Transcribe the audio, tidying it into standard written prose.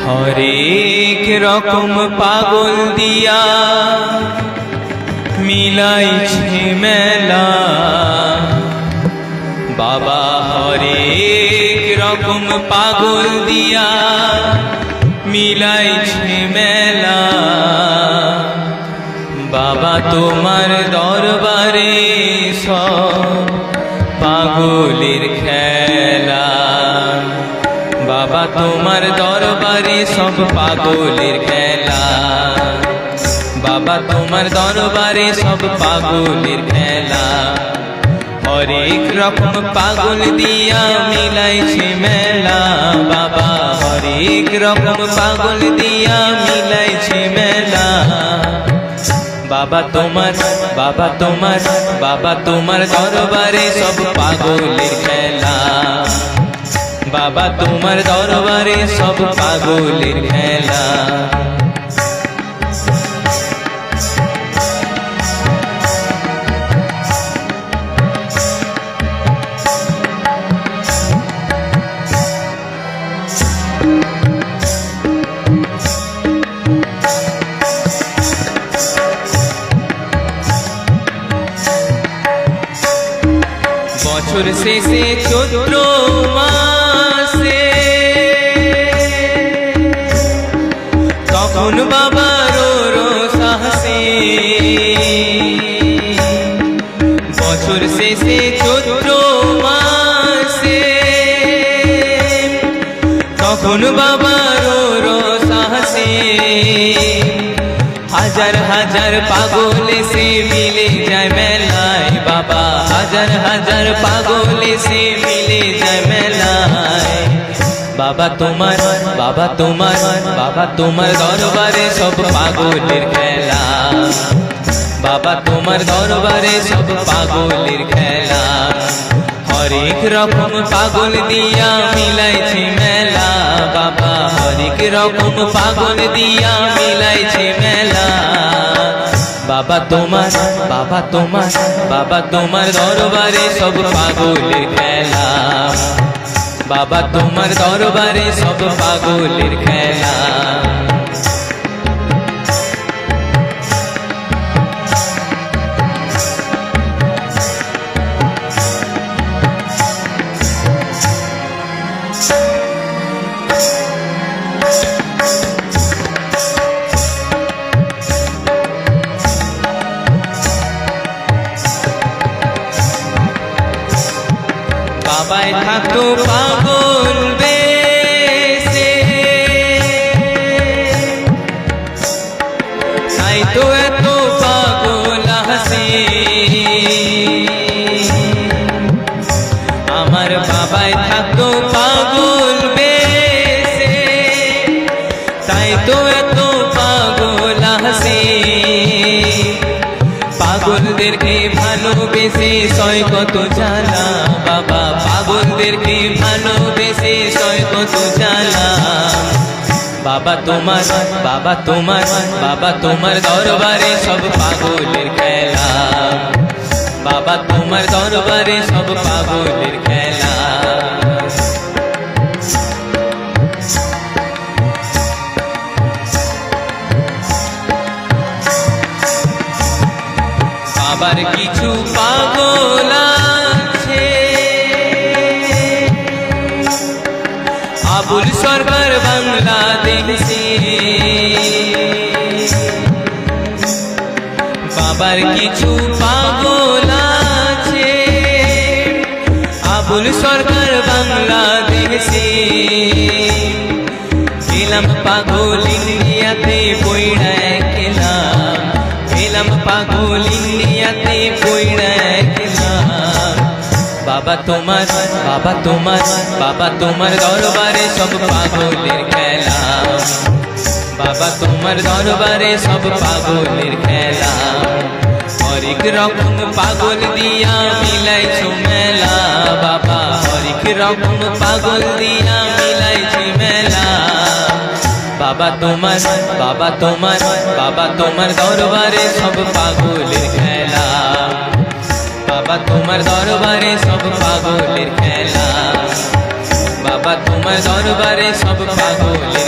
হরেক রকম পাগল দিয়া মিলাইছে মেলা বাবা, হরেক রকম পাগল দিয়া মিলাইছে মেলা বাবা, তোমার দরবারে সব পাগলের খেলা বাবা, তোমার দরবারে সব পাগলের খেলা বাবা, তোমার দরবারে সব পাগলের খেলা হরেক রকম পাগল দিয়া মিলাইছে মেলা বাবা, হরেক রকম পাগল দিয়া মিলাইছে মেলা বাবা, তোমার বাবা তোমার বাবা, তোমার দরবারে সব পাগলের খেলা বাবা, তোমার দরবারে সব পাগলের খেলা বছর শেষে চৈত্র মাসে তখন বাবার সাহসে বছর শেষে চৈত্র মাসে তখন বাবার সাহসে হাজার হাজার পাগল সে মিলে যায় মেলায় বাবা, হাজার হাজার পাগল সে মিলে যায় মেলায় বাবা, তোমার বাবা তোমার বাবা, তোমার দরবারে সব পাগলের খেলা বাবা, তোমার দরবারে সব পাগলের খেলা হরেক রকম পাগল দিয়া মিলাইছে মেলা বাবা, হরেক রকম পাগল দিয়া মিলাইছে মেলা বাবা, তোমার বাবা তোমার বাবা, তোমার দরবারে সব পাগলের খেলা বাবা, তোমার দরবারে সব পাগলের খেলা বাবাই থাকতো পাগল বেশে তাই তো এত পাগল হাসে আমার বাবাই থাকতো পাগল বেশে তাই তো এত পাগল হাসে পাগলদেরকে ভালোবেসে সয় কত জ্বালা বাবা, পাগলদেরকে ভালোবেসে সয় কত জ্বালা বাবা, তোমার বাবা তোমার বাবা, তোমার দরবারে সব পাগলের খেলা বাবা, তোমার দরবারে সব পাগলের খেলা আবার কিছু পাগল আছে আবুল সরকার বাংলাদেশে বাবার কিছু পাগল আছে আবুল সরকার বাংলাদেশে গেলাম পাগল ইন্ডিয়াতে বইড়া খেলাম গেলাম পাগল ইন্ডিয়াতে বইড়া খেলাম বাবা, তোমার বাবা তোমার বাবা, তোমার দরবারে সব পাগলের খেলা বাবা, তোমার দরবারে সব পাগলের খেলা হরেক রকম পাগল দিয়া মিলাইছো মেলা বাবা, হরেক রকম পাগল দিয়া মিলাইছে মেলা বাবা, তোমার বাবা তোমার বাবা, তোমার দরবারে সব পাগলের খেলা বাবা, তোমার দরবারে সব পাগলের খেলা বাবা, তোমার দরবারে সব পাগলের